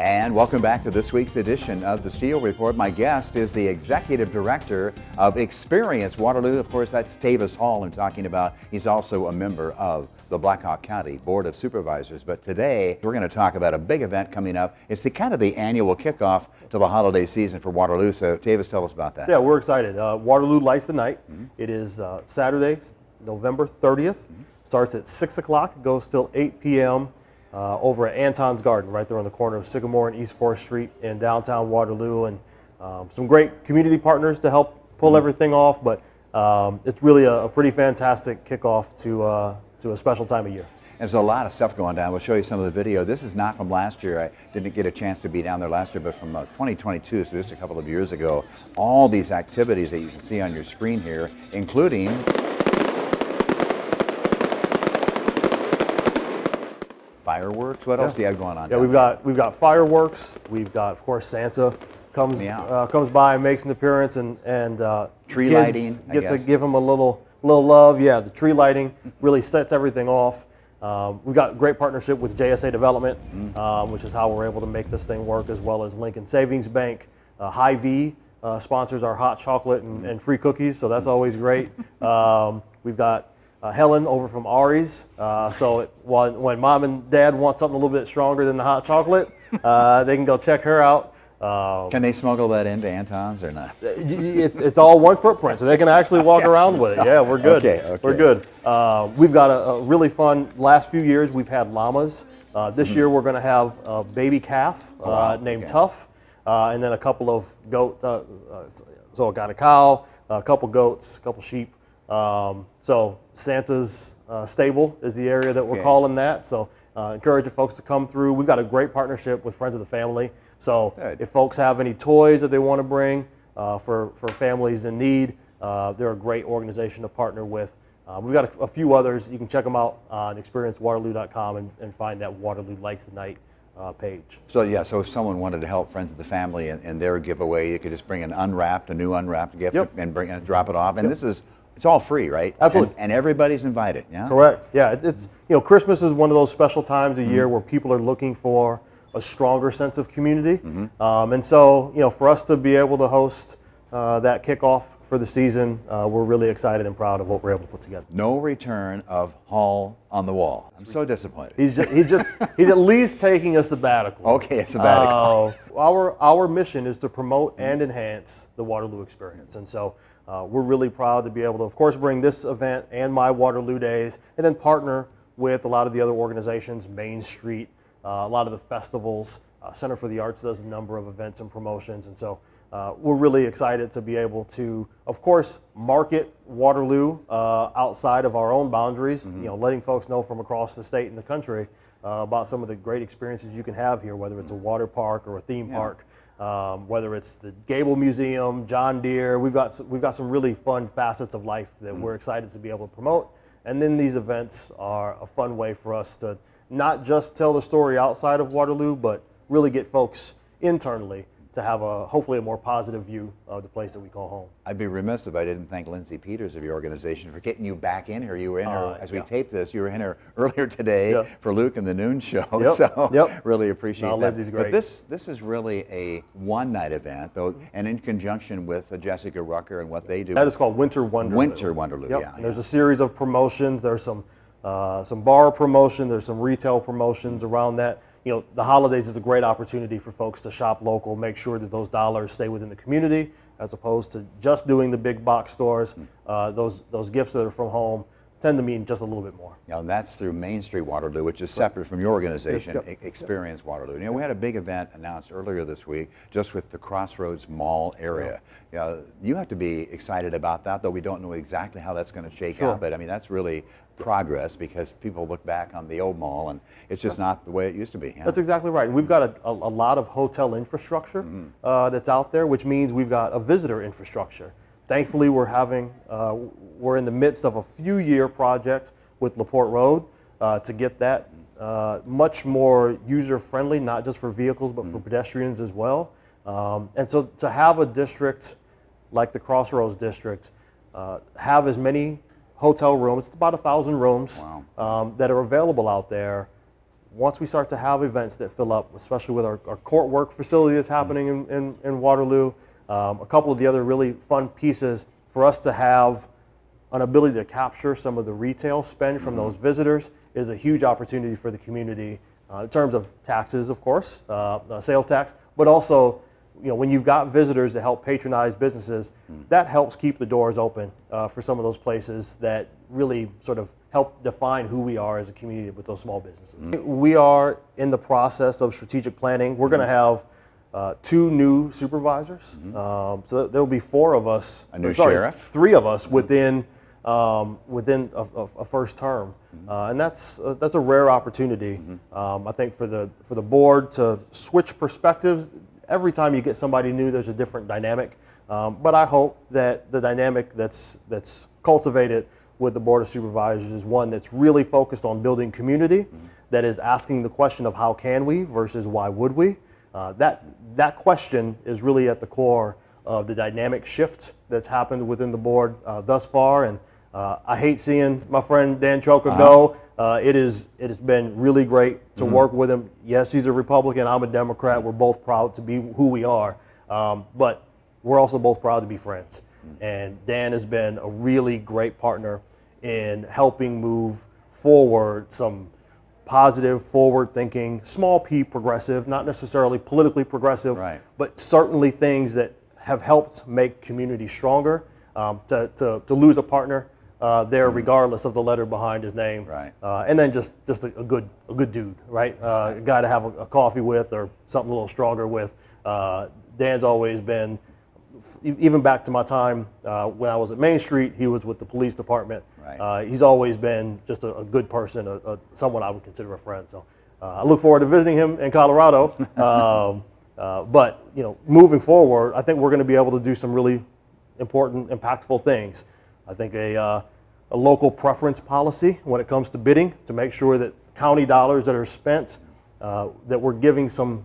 And welcome back to this week's edition of the Steele Report. My guest is the Executive Director of Experience Waterloo. Of course, that's Tavis Hall I'm talking about. He's also a member of the Blackhawk County Board of Supervisors. But today, we're going to talk about a big event coming up. It's the kind of the annual kickoff to the holiday season for Waterloo. So, Tavis, tell us about that. Yeah, we're excited. Waterloo Lights The NIght. It is Saturday, November 30th. Starts at 6 o'clock, goes till 8 p.m. Over at Anton's Garden, right there on the corner of Sycamore and East 4th Street in downtown Waterloo, and some great community partners to help pull everything off. But it's really a pretty fantastic kickoff to a special time of year. There's a lot of stuff going down. We'll show you some of the video. This is not from last year. I didn't get a chance to be down there last year, but from 2022, so just a couple of years ago. All these activities that you can see on your screen here, including fireworks. What else do you have going on? Yeah, we've got fireworks. We've got, of course, Santa comes by and makes an appearance, and tree kids lighting. Get to give him a little love. Yeah, the tree lighting really sets everything off. We've got great partnership with JSA Development, which is how we're able to make this thing work, as well as Lincoln Savings Bank. Hy-Vee sponsors our hot chocolate and free cookies, so that's always great. We've got Helen over from Ari's, so when mom and dad want something a little bit stronger than the hot chocolate, they can go check her out. Can they smuggle that into Anton's or not? It's all one footprint, so they can actually walk around with it. Yeah, we're good. Okay. We're good. We've got a really fun, last few years we've had llamas. This year we're going to have a baby calf named Tough, and then a couple of goat, so I got a cow, a couple goats, a couple sheep. So Santa's stable is the area that we're calling that. So encouraging folks to come through. We've got a great partnership with Friends of the Family. So if folks have any toys that they want to bring for families in need, they're a great organization to partner with. We've got a few others. You can check them out on experiencewaterloo.com and find that Waterloo Lights The Night page. So yeah, so if someone wanted to help Friends of the Family and their giveaway, you could just bring a new unwrapped gift and drop it off. And it's all free, right? Absolutely. And everybody's invited, yeah? Correct. Yeah, it's Christmas is one of those special times of year where people are looking for a stronger sense of community. And so, for us to be able to host that kickoff for the season, we're really excited and proud of what we're able to put together. No return of Hall on the Wall. I'm so disappointed. He's at least taking a sabbatical. Okay, a sabbatical. Our mission is to promote and enhance the Waterloo experience. And so we're really proud to be able to, of course, bring this event and My Waterloo Days, and then partner with a lot of the other organizations, Main Street, a lot of the festivals. Center for the Arts does a number of events and promotions. And so we're really excited to be able to, of course, market Waterloo outside of our own boundaries, letting folks know from across the state and the country about some of the great experiences you can have here, whether it's a water park or a theme park. Whether it's the Gable Museum, John Deere, we've got some really fun facets of life that we're excited to be able to promote. And then these events are a fun way for us to not just tell the story outside of Waterloo, but really get folks internally to have hopefully a more positive view of the place that we call home. I'd be remiss if I didn't thank Lindsay Peters of your organization for getting you back in here. You were in here, as we taped this, you were in here earlier today for Luke and the Noon Show. Really appreciate that. Lindsay's great. But this is really a one-night event, though, and in conjunction with Jessica Rucker and what they do. That is called Winter Wonderloo. Winter Wonderloo, yeah. And there's a series of promotions. There's some bar promotion. There's some retail promotions around that. The holidays is a great opportunity for folks to shop local, make sure that those dollars stay within the community, as opposed to just doing the big box stores. Those gifts that are from home tend to mean just a little bit more. And that's through Main Street Waterloo, which is separate from your organization, Experience Waterloo. We had a big event announced earlier this week just with the Crossroads Mall area. You have to be excited about that, though we don't know exactly how that's going to shake out. But I mean, that's really progress, because people look back on the old mall and it's just not the way it used to be. That's exactly right. And we've got a lot of hotel infrastructure that's out there, which means we've got a visitor infrastructure. Thankfully, we're in the midst of a few-year project with LaPorte Road to get that much more user-friendly, not just for vehicles, but for pedestrians as well. And so to have a district like the Crossroads District have as many hotel rooms, it's about 1,000 rooms that are available out there once we start to have events that fill up, especially with our court work facility that's happening in Waterloo, a couple of the other really fun pieces for us to have an ability to capture some of the retail spend from those visitors is a huge opportunity for the community in terms of taxes, of course, sales tax, but also, when you've got visitors that help patronize businesses, that helps keep the doors open for some of those places that really sort of help define who we are as a community with those small businesses. We are in the process of strategic planning. We're going to have 2 new supervisors. So there'll be 4 of us. A new sheriff? 3 of us within a first term, and that's a rare opportunity. I think for the board to switch perspectives. Every time you get somebody new, there's a different dynamic. But I hope that the dynamic that's cultivated with the Board of Supervisors is one that's really focused on building community, that is asking the question of how can we versus why would we. That question is really at the core of the dynamic shift that's happened within the board thus far. And I hate seeing my friend Dan Choka go. It has been really great to work with him. Yes, he's a Republican, I'm a Democrat. We're both proud to be who we are, but we're also both proud to be friends. And Dan has been a really great partner in helping move forward some positive, forward-thinking, small p progressive, not necessarily politically progressive, but certainly things that have helped make community stronger. To lose a partner there, regardless of the letter behind his name, and then just a good dude, right? A guy to have a coffee with or something a little stronger with. Dan's always been, even back to my time when I was at Main Street, he was with the police department. He's always been just a good person, someone I would consider a friend. So I look forward to visiting him in Colorado. But moving forward, I think we're going to be able to do some really important, impactful things. I think a local preference policy when it comes to bidding, to make sure that county dollars that are spent, that we're giving some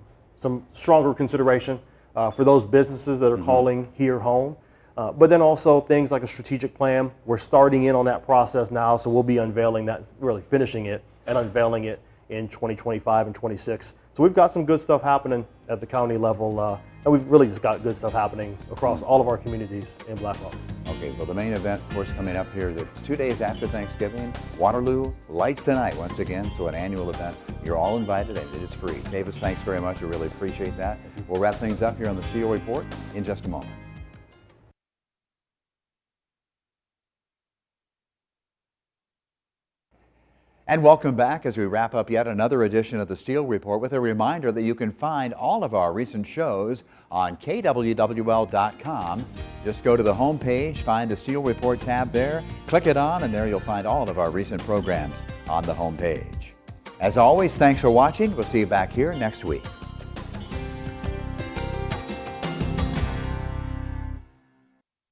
stronger consideration for those businesses that are calling here home. But then also things like a strategic plan. We're starting in on that process now, so we'll be unveiling that, really finishing it and unveiling it in 2025 and 26. So we've got some good stuff happening at the county level, and we've really just got good stuff happening across all of our communities in Blackhawk. Okay, well, the main event, of course, coming up here, the 2 days after Thanksgiving, Waterloo Lights the Night once again, so an annual event. You're all invited, and it is free. Tavis, thanks very much. We really appreciate that. We'll wrap things up here on the Steele Report in just a moment. And welcome back as we wrap up yet another edition of the Steele Report with a reminder that you can find all of our recent shows on kwwl.com. Just go to the home page, find the Steele Report tab there, click it on, and there you'll find all of our recent programs on the home page. As always, thanks for watching. We'll see you back here next week.